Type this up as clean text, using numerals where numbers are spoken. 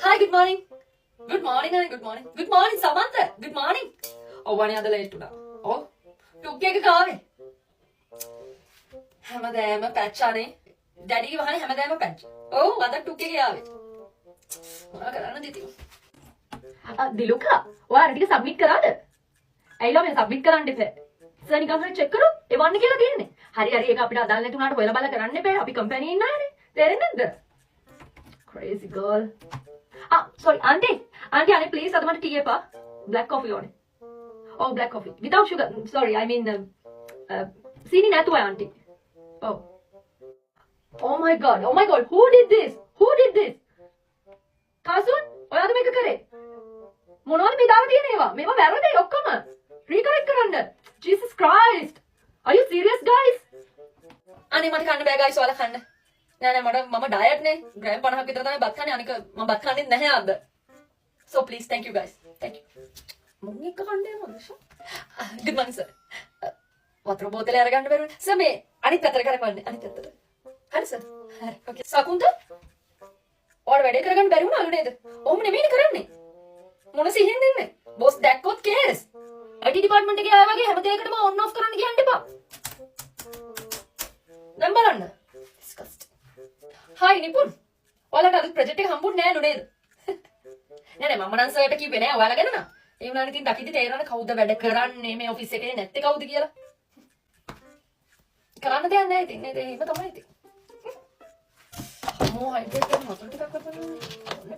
Hi, good morning. Good morning, Annie. Good morning. Good morning, Samantha. Good morning. Oh, one other late today. Oh, टुक्के का कावे. හැමදාම patch අනේ. Daddy වහනේ හැමදාම patch. ඔව් අද टुक्के के ආවේ. මොනවා කරන්නද ඉතින්? දිලුකා, ඔයා අර ටික සබ්මිට් කරාද? ඇයිලා මේ සබ්මිට් කරන්න ඉතින්? සර් නිකන් හරි චෙක් කරමු. එවන්න කියලා තියෙන්නේ. හරි හරි ඒක අපිට අදාළ නැතුණාට හොයලා බලලා කරන්න එපා. අපි කම්පැනි ඉන්න අයනේ. තේරෙන්නේ නැද්ද? Crazy girl. Sorry, auntie. Auntie, please, අද මට tea එපා. Black coffee ඕනේ. Oh, black coffee. Without sugar. Sorry, I mean, සීනි නැතුව auntie. Oh. Oh my god. Oh my god. Who did this? Who did this? කාසුන්, ඔයාද මේක කරේ? මොනවද මේ දාලා තියෙන ඒවා? මේවා වැරදි ඔක්කොම. රීකරෙක්ට් කරන්න. Jesus Christ. Are you serious, guys? අනේ මට කන්න බෑ guys, ඔයාලා කන්න. නෑ මම ඩයට් නේ. ග්‍රෑම් 50ක් විතර තමයි බත් කන්නේ. අනික මම බත් කන්නේ නැහැ අද. So please, thank you guys. Thank you. මම එක කන්නේ මොකද? Good morning sir. වතුර බෝතලේ අරගන්න බැරුව. සර් මේ අනිත් පැත්තට කරකවන්නේ. අනිත් පැත්තට. හරි සර්. හරි. Okay. සකුන්ත. ඔයාලා වැඩේ කරගන්න බැරි වුණාලු නේද? ඔහොම නෙමෙයිනේ කරන්නේ. මොන සිහින් දෙන්නේ? බොස් දැක්කොත් කේස්. IT ඩිපාර්ට්මන්ට් එකේ ආය වගේ හැම දෙයකටම ඔන් ඔෆ් කරන්න කියන්න එපා. දැන් බලන්න. Hi නිපුන්. ඔයාලට අද ප්‍රොජෙක්ට් එක හම්බුනේ නෑලු නේද? නෑ මම නම් සර්ට කිව්වේ නෑ ඔයාලා ගැන නා. ඒ වුණාට ඉතින් දකිද්දි තේරෙන්නේ කවුද වැඩ කරන්නේ මේ ඔෆිස් එකේ නැත්තේ කවුද කියලා. කරන්න දෙයක් නෑ ඉතින් නේද? එහෙම තමයි ඉතින්. අම්මෝ හයිඩ්‍රේට් කරන මොකටද ටිකක් කරපන්නේ?